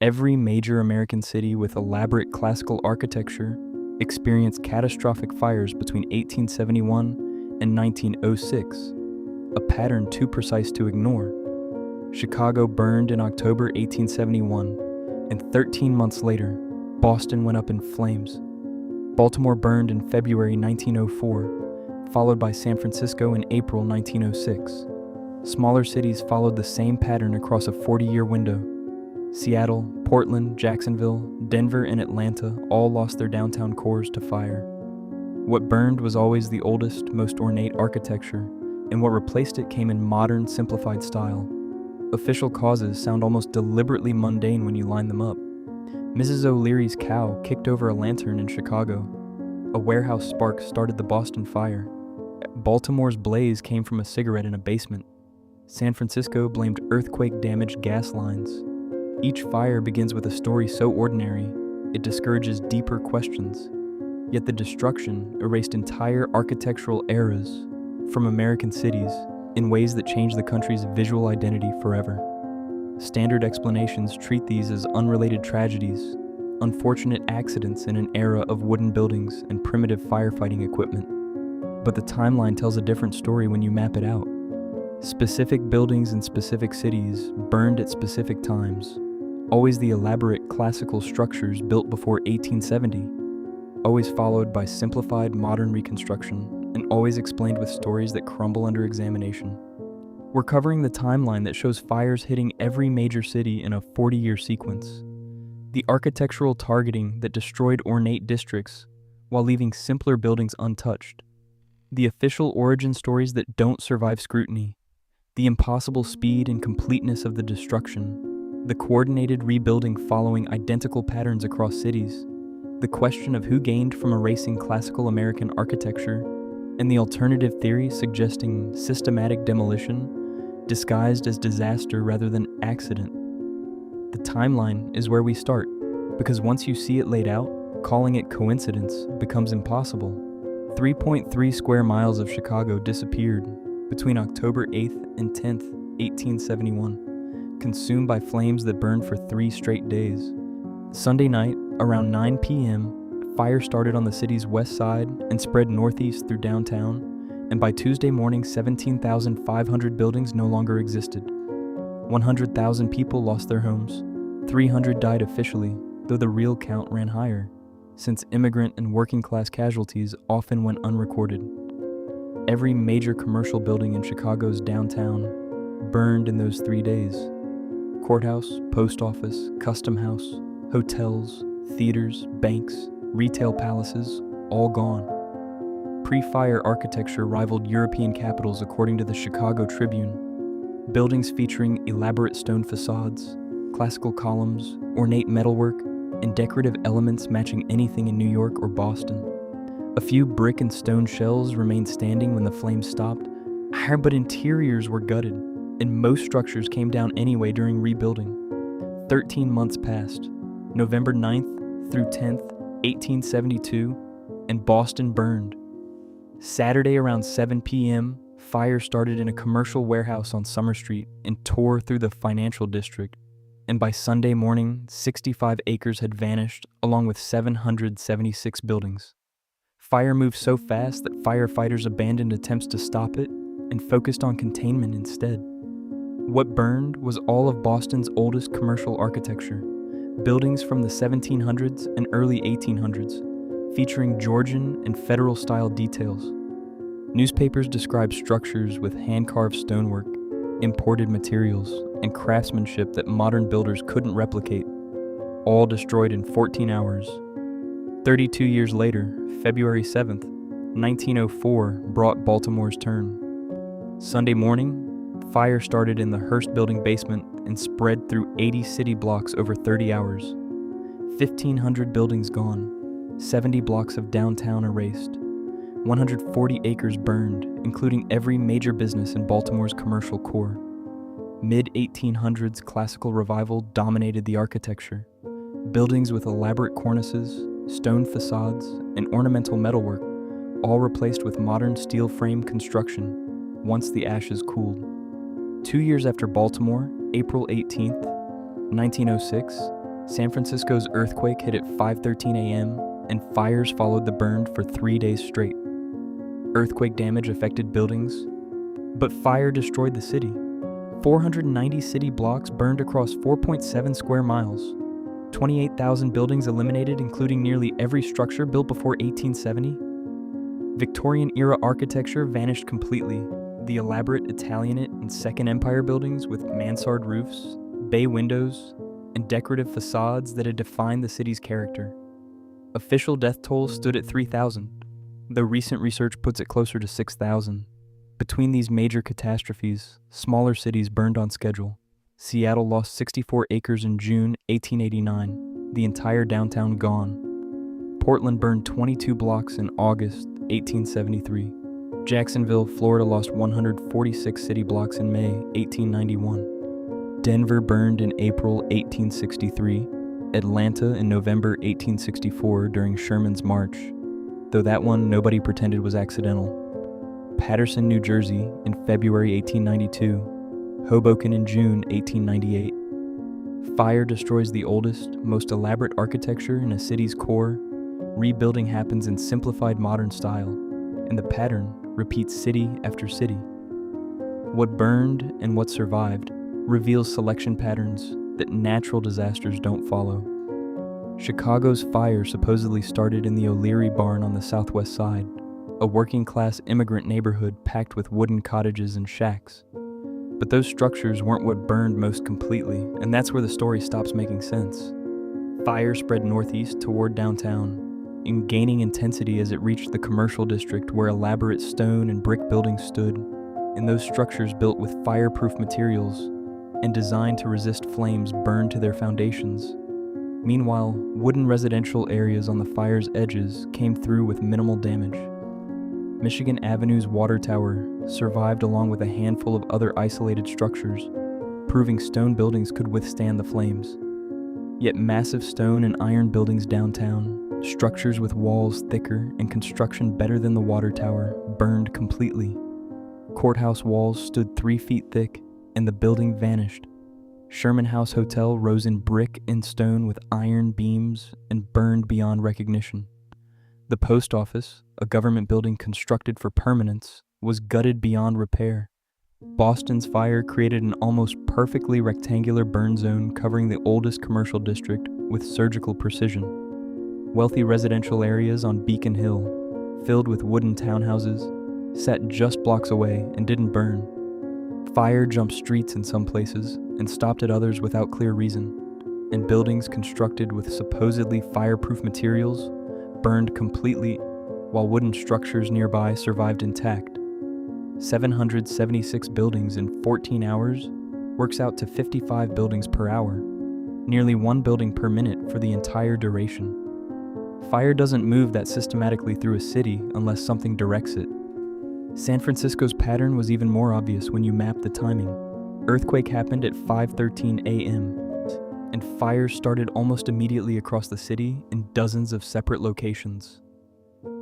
Every major American city with elaborate classical architecture experienced catastrophic fires between 1871 and 1906, a pattern too precise to ignore. Chicago burned in October 1871, and 13 months later, Boston went up in flames. Baltimore burned in February 1904, followed by San Francisco in April 1906. Smaller cities followed the same pattern across a 40-year window. Seattle, Portland, Jacksonville, Denver, and Atlanta all lost their downtown cores to fire. What burned was always the oldest, most ornate architecture, and what replaced it came in modern, simplified style. Official causes sound almost deliberately mundane when you line them up. Mrs. O'Leary's cow kicked over a lantern in Chicago. A warehouse spark started the Boston fire. Baltimore's blaze came from a cigarette in a basement. San Francisco blamed earthquake-damaged gas lines. Each fire begins with a story so ordinary, it discourages deeper questions. Yet the destruction erased entire architectural eras from American cities in ways that change the country's visual identity forever. Standard explanations treat these as unrelated tragedies, unfortunate accidents in an era of wooden buildings and primitive firefighting equipment. But the timeline tells a different story when you map it out. Specific buildings in specific cities burned at specific times, always the elaborate classical structures built before 1870, always followed by simplified modern reconstruction, and always explained with stories that crumble under examination. We're covering the timeline that shows fires hitting every major city in a 40-year sequence. The architectural targeting that destroyed ornate districts while leaving simpler buildings untouched. The official origin stories that don't survive scrutiny. The impossible speed and completeness of the destruction. The coordinated rebuilding following identical patterns across cities. The question of who gained from erasing classical American architecture, and the alternative theory suggesting systematic demolition disguised as disaster rather than accident. The timeline is where we start, because once you see it laid out, calling it coincidence becomes impossible. 3.3 square miles of Chicago disappeared between October 8th and 10th, 1871, consumed by flames that burned for 3 straight days. Sunday night, around 9 p.m., fire started on the city's west side and spread northeast through downtown, and by Tuesday morning, 17,500 buildings no longer existed. 100,000 people lost their homes. 300 died officially, though the real count ran higher, since immigrant and working-class casualties often went unrecorded. Every major commercial building in Chicago's downtown burned in those 3 days. Courthouse, post office, custom house, hotels, theaters, banks, retail palaces, all gone. Pre-fire architecture rivaled European capitals according to the Chicago Tribune. Buildings featuring elaborate stone facades, classical columns, ornate metalwork, and decorative elements matching anything in New York or Boston. A few brick and stone shells remained standing when the flames stopped, but interiors were gutted, and most structures came down anyway during rebuilding. 13 months passed, November 9th through 10th, 1872, and Boston burned. Saturday around 7 p.m., fire started in a commercial warehouse on Summer Street and tore through the financial district, and by Sunday morning, 65 acres had vanished, along with 776 buildings. Fire moved so fast that firefighters abandoned attempts to stop it and focused on containment instead. What burned was all of Boston's oldest commercial architecture, buildings from the 1700s and early 1800s, featuring Georgian and federal-style details. Newspapers described structures with hand-carved stonework, imported materials, and craftsmanship that modern builders couldn't replicate, all destroyed in 14 hours. 32 years later, February 7th, 1904 brought Baltimore's turn. Sunday morning, fire started in the Hearst Building basement and spread through 80 city blocks over 30 hours. 1,500 buildings gone, 70 blocks of downtown erased, 140 acres burned, including every major business in Baltimore's commercial core. Mid-1800s classical revival dominated the architecture. Buildings with elaborate cornices, stone facades, and ornamental metalwork, all replaced with modern steel frame construction once the ashes cooled. 2 years after Baltimore, April 18th, 1906, San Francisco's earthquake hit at 5:13 a.m., and fires followed the burn for 3 days straight. Earthquake damage affected buildings, but fire destroyed the city. 490 city blocks burned across 4.7 square miles. 28,000 buildings eliminated, including nearly every structure built before 1870. Victorian-era architecture vanished completely. The elaborate Italianate and Second Empire buildings with mansard roofs, bay windows, and decorative facades that had defined the city's character. Official death tolls stood at 3,000, though recent research puts it closer to 6,000. Between these major catastrophes, smaller cities burned on schedule. Seattle lost 64 acres in June 1889, the entire downtown gone. Portland burned 22 blocks in August 1873. Jacksonville, Florida lost 146 city blocks in May 1891. Denver burned in April 1863. Atlanta in November 1864 during Sherman's March, though that one nobody pretended was accidental. Paterson, New Jersey in February 1892. Hoboken in June 1898. Fire destroys the oldest, most elaborate architecture in a city's core. Rebuilding happens in simplified modern style, and the pattern repeats city after city. What burned and what survived reveals selection patterns that natural disasters don't follow. Chicago's fire supposedly started in the O'Leary barn on the southwest side, a working-class immigrant neighborhood packed with wooden cottages and shacks. But those structures weren't what burned most completely, and that's where the story stops making sense. Fire spread northeast toward downtown, in gaining intensity as it reached the commercial district where elaborate stone and brick buildings stood, and those structures built with fireproof materials and designed to resist flames burned to their foundations. Meanwhile, wooden residential areas on the fire's edges came through with minimal damage. Michigan Avenue's water tower survived along with a handful of other isolated structures, proving stone buildings could withstand the flames. Yet massive stone and iron buildings downtown, structures with walls thicker and construction better than the water tower, burned completely. Courthouse walls stood 3 feet thick, and the building vanished. Sherman House Hotel rose in brick and stone with iron beams and burned beyond recognition. The post office, a government building constructed for permanence, was gutted beyond repair. Boston's fire created an almost perfectly rectangular burn zone covering the oldest commercial district with surgical precision. Wealthy residential areas on Beacon Hill, filled with wooden townhouses, sat just blocks away and didn't burn. Fire jumped streets in some places and stopped at others without clear reason, and buildings constructed with supposedly fireproof materials burned completely, while wooden structures nearby survived intact. 776 buildings in 14 hours works out to 55 buildings per hour, nearly 1 building per minute for the entire duration. Fire doesn't move that systematically through a city unless something directs it. San Francisco's pattern was even more obvious when you map the timing. Earthquake happened at 5:13 a.m., and fires started almost immediately across the city in dozens of separate locations.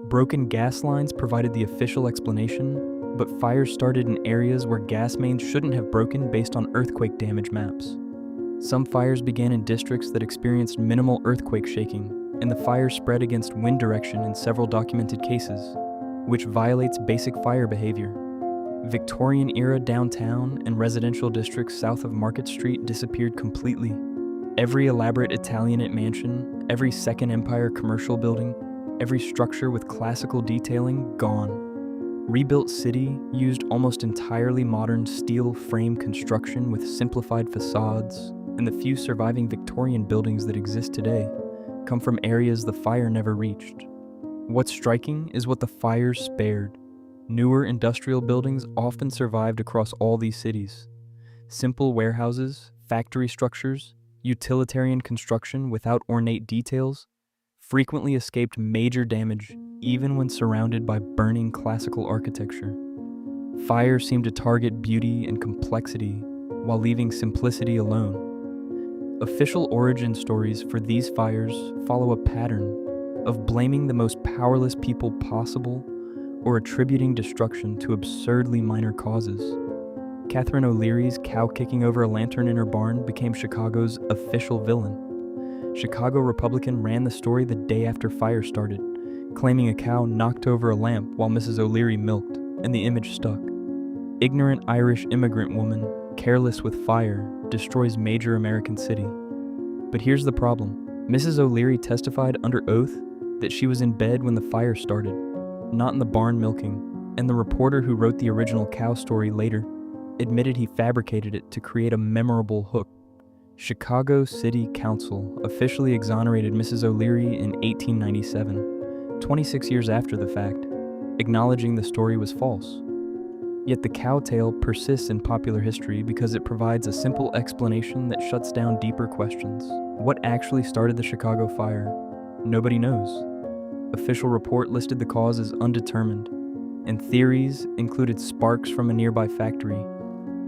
Broken gas lines provided the official explanation, but fires started in areas where gas mains shouldn't have broken based on earthquake damage maps. Some fires began in districts that experienced minimal earthquake shaking, and the fire spread against wind direction in several documented cases, which violates basic fire behavior. Victorian-era downtown and residential districts south of Market Street disappeared completely. Every elaborate Italianate mansion, every Second Empire commercial building, every structure with classical detailing, gone. Rebuilt city used almost entirely modern steel frame construction with simplified facades, and the few surviving Victorian buildings that exist today come from areas the fire never reached. What's striking is what the fires spared. Newer industrial buildings often survived across all these cities. Simple warehouses, factory structures, utilitarian construction without ornate details frequently escaped major damage even when surrounded by burning classical architecture. Fire seemed to target beauty and complexity while leaving simplicity alone. Official origin stories for these fires follow a pattern of blaming the most powerless people possible or attributing destruction to absurdly minor causes. Catherine O'Leary's cow kicking over a lantern in her barn became Chicago's official villain. Chicago Republican ran the story the day after fire started, claiming a cow knocked over a lamp while Mrs. O'Leary milked, and the image stuck. Ignorant Irish immigrant woman, careless with fire, destroys major American city. But here's the problem. Mrs. O'Leary testified under oath that she was in bed when the fire started, not in the barn milking, and the reporter who wrote the original cow story later admitted he fabricated it to create a memorable hook. Chicago City Council officially exonerated Mrs. O'Leary in 1897, 26 years after the fact, acknowledging the story was false. Yet the cow tale persists in popular history because it provides a simple explanation that shuts down deeper questions. What actually started the Chicago fire? Nobody knows. Official report listed the cause as undetermined, and theories included sparks from a nearby factory,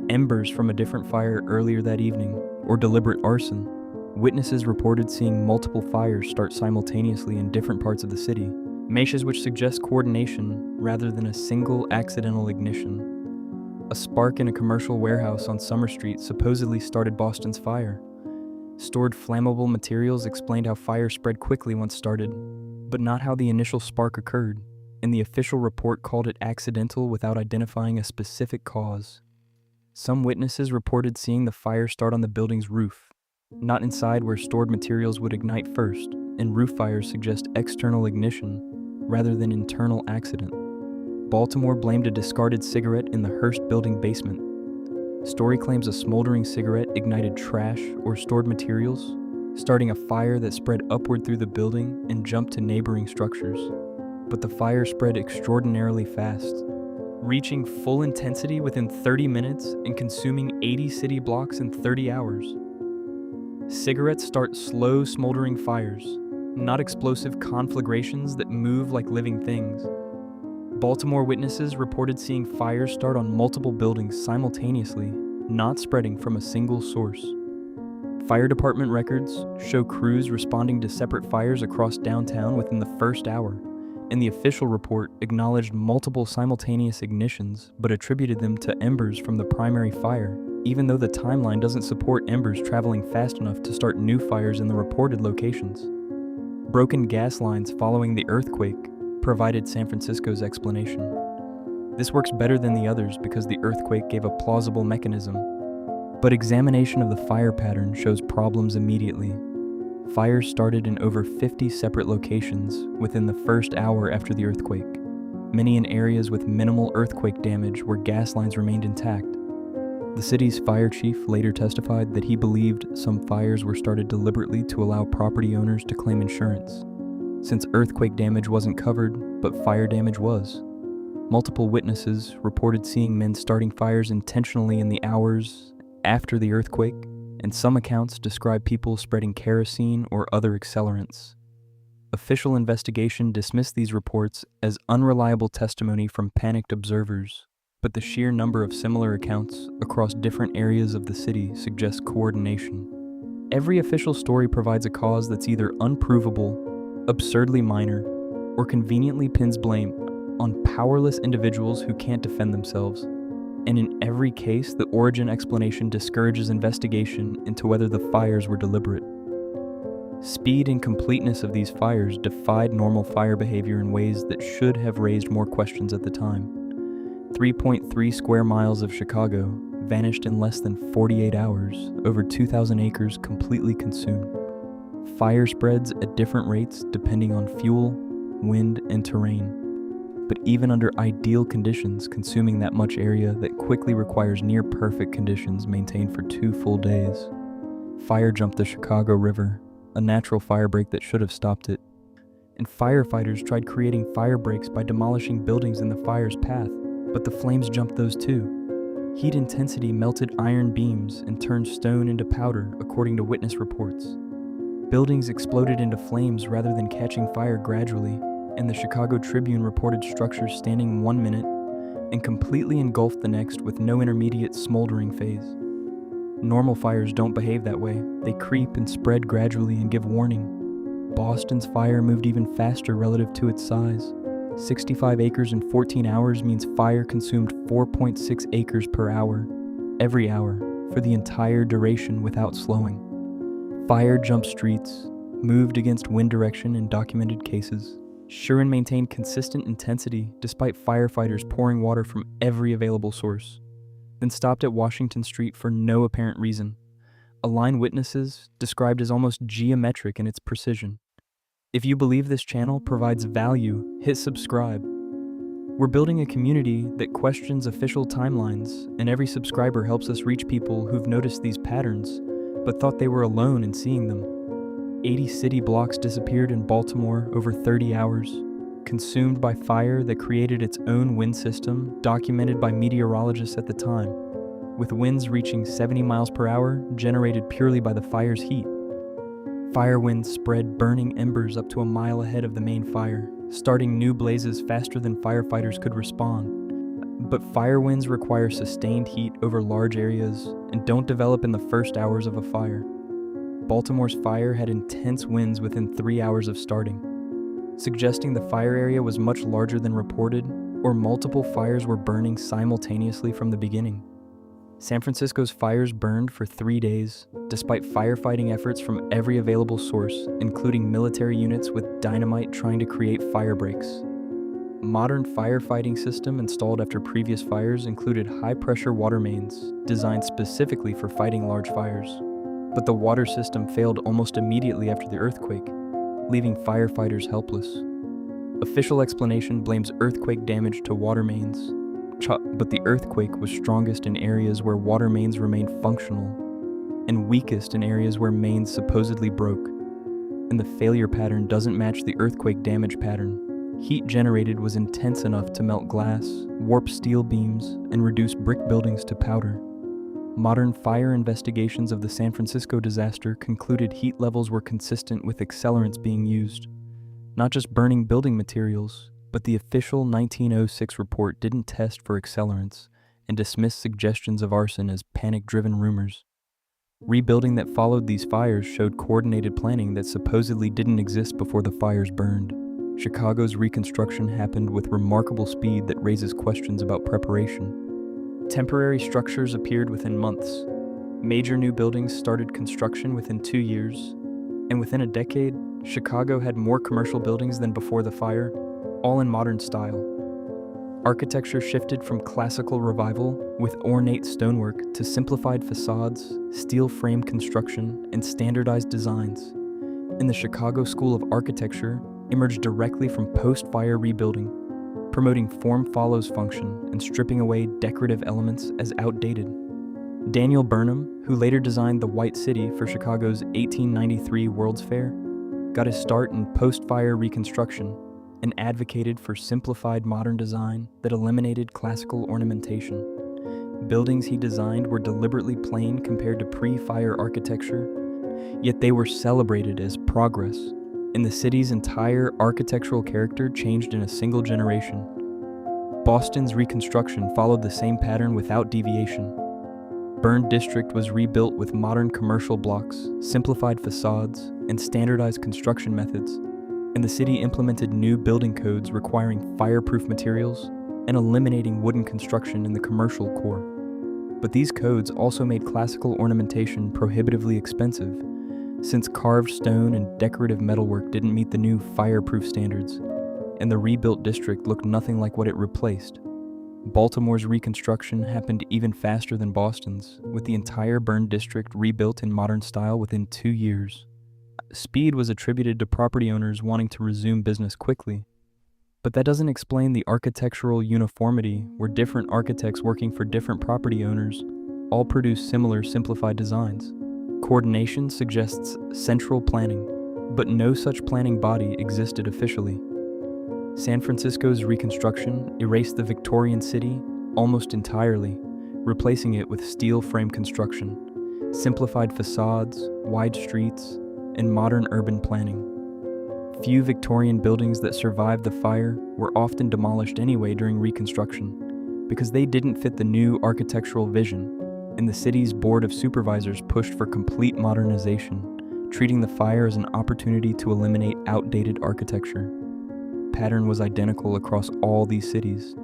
embers from a different fire earlier that evening, or deliberate arson. Witnesses reported seeing multiple fires start simultaneously in different parts of the city, meshes which suggest coordination rather than a single accidental ignition. A spark in a commercial warehouse on Summer Street supposedly started Boston's fire. Stored flammable materials explained how fire spread quickly once started, but not how the initial spark occurred, and the official report called it accidental without identifying a specific cause. Some witnesses reported seeing the fire start on the building's roof, not inside where stored materials would ignite first, and roof fires suggest external ignition rather than internal accident. Baltimore blamed a discarded cigarette in the Hearst building basement. Story claims a smoldering cigarette ignited trash or stored materials, starting a fire that spread upward through the building and jumped to neighboring structures. But the fire spread extraordinarily fast, reaching full intensity within 30 minutes and consuming 80 city blocks in 30 hours. Cigarettes start slow, smoldering fires, not explosive conflagrations that move like living things. Baltimore witnesses reported seeing fires start on multiple buildings simultaneously, not spreading from a single source. Fire department records show crews responding to separate fires across downtown within the first hour, and the official report acknowledged multiple simultaneous ignitions but attributed them to embers from the primary fire, even though the timeline doesn't support embers traveling fast enough to start new fires in the reported locations. Broken gas lines following the earthquake provided San Francisco's explanation. This works better than the others because the earthquake gave a plausible mechanism, but examination of the fire pattern shows problems immediately. Fires started in over 50 separate locations within the first hour after the earthquake, many in areas with minimal earthquake damage where gas lines remained intact. The city's fire chief later testified that he believed some fires were started deliberately to allow property owners to claim insurance, since earthquake damage wasn't covered, but fire damage was. Multiple witnesses reported seeing men starting fires intentionally in the hours after the earthquake, and some accounts describe people spreading kerosene or other accelerants. Official investigation dismissed these reports as unreliable testimony from panicked observers, but the sheer number of similar accounts across different areas of the city suggests coordination. Every official story provides a cause that's either unprovable, absurdly minor, or conveniently pins blame on powerless individuals who can't defend themselves. And in every case, the origin explanation discourages investigation into whether the fires were deliberate. Speed and completeness of these fires defied normal fire behavior in ways that should have raised more questions at the time. 3.3 square miles of Chicago vanished in less than 48 hours, over 2,000 acres completely consumed. Fire spreads at different rates depending on fuel, wind, and terrain. But even under ideal conditions, consuming that much area that quickly requires near-perfect conditions maintained for 2 full days. Fire jumped the Chicago River, a natural fire break that should have stopped it. And firefighters tried creating fire breaks by demolishing buildings in the fire's path, but the flames jumped those too. Heat intensity melted iron beams and turned stone into powder, according to witness reports. Buildings exploded into flames rather than catching fire gradually, and the Chicago Tribune reported structures standing 1 minute and completely engulfed the next with no intermediate smoldering phase. Normal fires don't behave that way. They creep and spread gradually and give warning. Boston's fire moved even faster relative to its size. 65 acres in 14 hours means fire consumed 4.6 acres per hour, every hour, for the entire duration without slowing. Fire jumped streets, moved against wind direction in documented cases. Shuren maintained consistent intensity despite firefighters pouring water from every available source, then stopped at Washington Street for no apparent reason. Align witnesses described as almost geometric in its precision. If you believe this channel provides value, hit subscribe. We're building a community that questions official timelines, and every subscriber helps us reach people who've noticed these patterns, but thought they were alone in seeing them. 80 city blocks disappeared in Baltimore over 30 hours, consumed by fire that created its own wind system, documented by meteorologists at the time, with winds reaching 70 miles per hour generated purely by the fire's heat. Fire winds spread burning embers up to a mile ahead of the main fire, starting new blazes faster than firefighters could respond. But fire winds require sustained heat over large areas and don't develop in the first hours of a fire. Baltimore's fire had intense winds within 3 hours of starting, suggesting the fire area was much larger than reported, or multiple fires were burning simultaneously from the beginning. San Francisco's fires burned for 3 days, despite firefighting efforts from every available source, including military units with dynamite trying to create fire breaks. Modern firefighting system installed after previous fires included high-pressure water mains designed specifically for fighting large fires. But the water system failed almost immediately after the earthquake, leaving firefighters helpless. Official explanation blames earthquake damage to water mains, but the earthquake was strongest in areas where water mains remained functional, and weakest in areas where mains supposedly broke. And the failure pattern doesn't match the earthquake damage pattern. Heat generated was intense enough to melt glass, warp steel beams, and reduce brick buildings to powder. Modern fire investigations of the San Francisco disaster concluded heat levels were consistent with accelerants being used. Not just burning building materials, but the official 1906 report didn't test for accelerants and dismissed suggestions of arson as panic-driven rumors. Rebuilding that followed these fires showed coordinated planning that supposedly didn't exist before the fires burned. Chicago's reconstruction happened with remarkable speed that raises questions about preparation. Temporary structures appeared within months. Major new buildings started construction within 2 years, and within a decade, Chicago had more commercial buildings than before the fire, all in modern style. Architecture shifted from classical revival with ornate stonework to simplified facades, steel frame construction, and standardized designs. And the Chicago School of Architecture emerged directly from post-fire rebuilding, promoting form follows function and stripping away decorative elements as outdated. Daniel Burnham, who later designed the White City for Chicago's 1893 World's Fair, got his start in post-fire reconstruction and advocated for simplified modern design that eliminated classical ornamentation. Buildings he designed were deliberately plain compared to pre-fire architecture, yet they were celebrated as progress, and the city's entire architectural character changed in a single generation. Boston's reconstruction followed the same pattern without deviation. Burned District was rebuilt with modern commercial blocks, simplified facades, and standardized construction methods, and the city implemented new building codes requiring fireproof materials and eliminating wooden construction in the commercial core. But these codes also made classical ornamentation prohibitively expensive, since carved stone and decorative metalwork didn't meet the new fireproof standards, and the rebuilt district looked nothing like what it replaced. Baltimore's reconstruction happened even faster than Boston's, with the entire burned district rebuilt in modern style within 2 years. Speed was attributed to property owners wanting to resume business quickly, but that doesn't explain the architectural uniformity where different architects working for different property owners all produce similar simplified designs. Coordination suggests central planning, but no such planning body existed officially. San Francisco's reconstruction erased the Victorian city almost entirely, replacing it with steel frame construction, simplified facades, wide streets, and modern urban planning. Few Victorian buildings that survived the fire were often demolished anyway during reconstruction because they didn't fit the new architectural vision, and the city's board of supervisors pushed for complete modernization, treating the fire as an opportunity to eliminate outdated architecture. Pattern was identical across all these cities.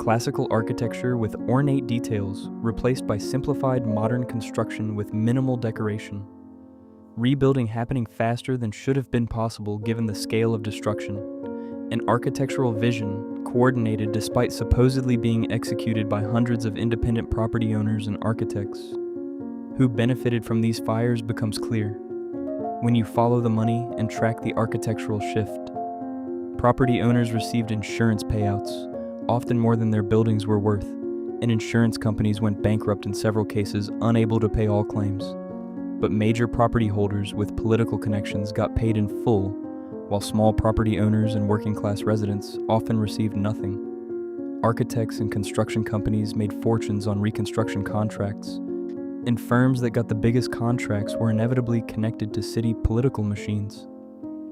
Classical architecture with ornate details replaced by simplified modern construction with minimal decoration. rebuilding happening faster than should have been possible given the scale of destruction, an architectural vision coordinated despite supposedly being executed by hundreds of independent property owners and architects. Who benefited from these fires becomes clear when you follow the money and track the architectural shift. Property owners received insurance payouts, often more than their buildings were worth, and insurance companies went bankrupt in several cases, unable to pay all claims. But major property holders with political connections got paid in full, while small property owners and working-class residents often received nothing. Architects and construction companies made fortunes on reconstruction contracts, and firms that got the biggest contracts were inevitably connected to city political machines.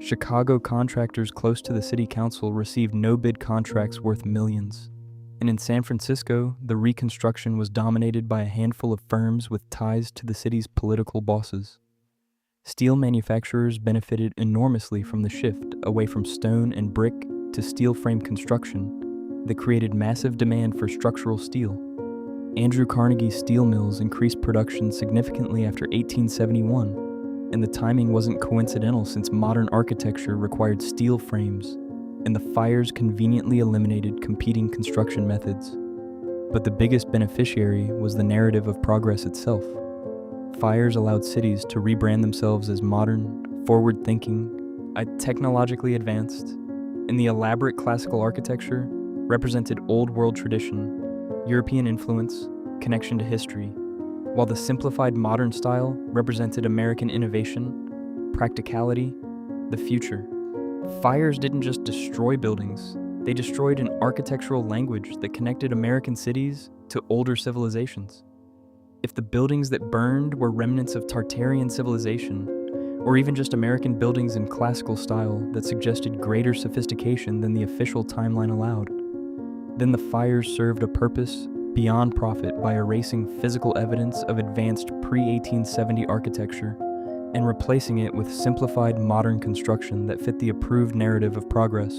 Chicago contractors close to the city council received no-bid contracts worth millions. And in San Francisco, the reconstruction was dominated by a handful of firms with ties to the city's political bosses. Steel manufacturers benefited enormously from the shift away from stone and brick to steel frame construction that created massive demand for structural steel. Andrew Carnegie's steel mills increased production significantly after 1871, and the timing wasn't coincidental since modern architecture required steel frames, and the fires conveniently eliminated competing construction methods. But the biggest beneficiary was the narrative of progress itself. Fires allowed cities to rebrand themselves as modern, forward-thinking, technologically advanced, and the elaborate classical architecture represented old world tradition, European influence, connection to history, while the simplified modern style represented American innovation, practicality, the future. Fires didn't just destroy buildings, they destroyed an architectural language that connected American cities to older civilizations. If the buildings that burned were remnants of Tartarian civilization, or even just American buildings in classical style that suggested greater sophistication than the official timeline allowed, then the fires served a purpose beyond profit by erasing physical evidence of advanced pre-1870 architecture and replacing it with simplified modern construction that fit the approved narrative of progress.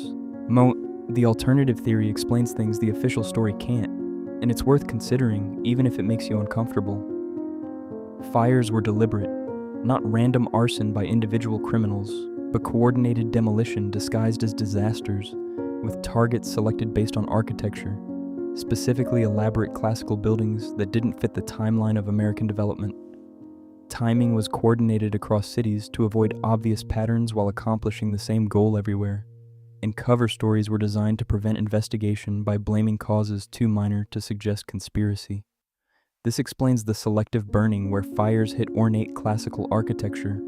The alternative theory explains things the official story can't, and it's worth considering even if it makes you uncomfortable. Fires were deliberate, not random arson by individual criminals, but coordinated demolition disguised as disasters, with targets selected based on architecture, specifically elaborate classical buildings that didn't fit the timeline of American development. Timing was coordinated across cities to avoid obvious patterns while accomplishing the same goal everywhere, and cover stories were designed to prevent investigation by blaming causes too minor to suggest conspiracy. This explains the selective burning where fires hit ornate classical architecture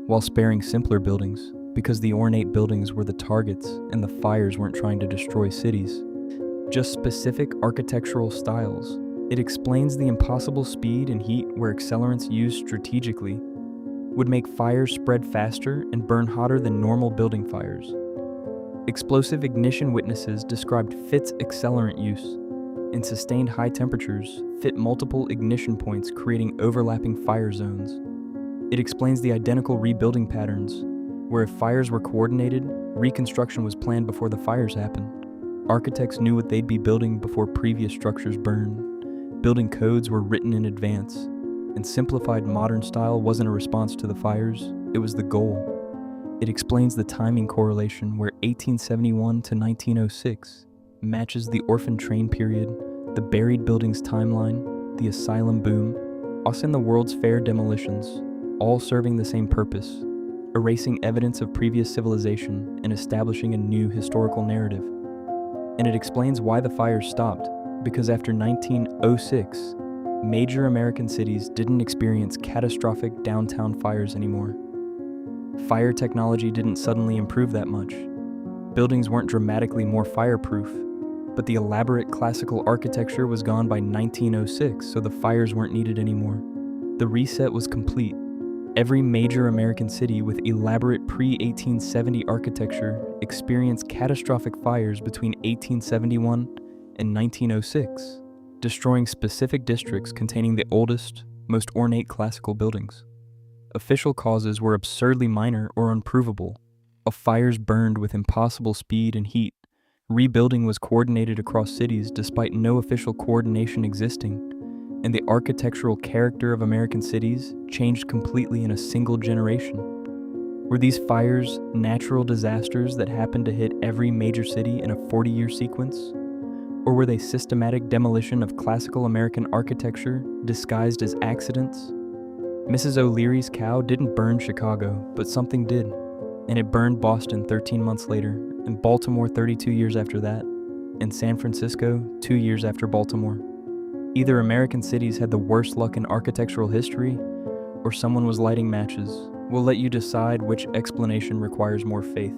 while sparing simpler buildings, because the ornate buildings were the targets and the fires weren't trying to destroy cities, just specific architectural styles. It explains the impossible speed and heat where accelerants used strategically would make fires spread faster and burn hotter than normal building fires. Explosive ignition witnesses described FIT's accelerant use. In sustained high temperatures, fit multiple ignition points, creating overlapping fire zones. It explains the identical rebuilding patterns, where if fires were coordinated, reconstruction was planned before the fires happened. Architects knew what they'd be building before previous structures burned. Building codes were written in advance, and simplified modern style wasn't a response to the fires, it was the goal. It explains the timing correlation where 1871 to 1906 matches the orphan train period, the buried buildings timeline, the asylum boom, us and the World's Fair demolitions, all serving the same purpose, erasing evidence of previous civilization and establishing a new historical narrative. And it explains why the fires stopped, because after 1906, major American cities didn't experience catastrophic downtown fires anymore. Fire technology didn't suddenly improve that much. Buildings weren't dramatically more fireproof, but the elaborate classical architecture was gone by 1906, so the fires weren't needed anymore. The reset was complete. Every major American city with elaborate pre-1870 architecture experienced catastrophic fires between 1871 and 1906, destroying specific districts containing the oldest, most ornate classical buildings. Official causes were absurdly minor or unprovable. Fires burned with impossible speed and heat. Rebuilding was coordinated across cities despite no official coordination existing. and the architectural character of American cities changed completely in a single generation? Were these fires natural disasters that happened to hit every major city in a 40-year sequence? Or were they systematic demolition of classical American architecture disguised as accidents? Mrs. O'Leary's cow didn't burn Chicago, but something did, and it burned Boston 13 months later, and Baltimore 32 years after that, and San Francisco 2 years after Baltimore. Either American cities had the worst luck in architectural history, or someone was lighting matches. We'll let you decide which explanation requires more faith.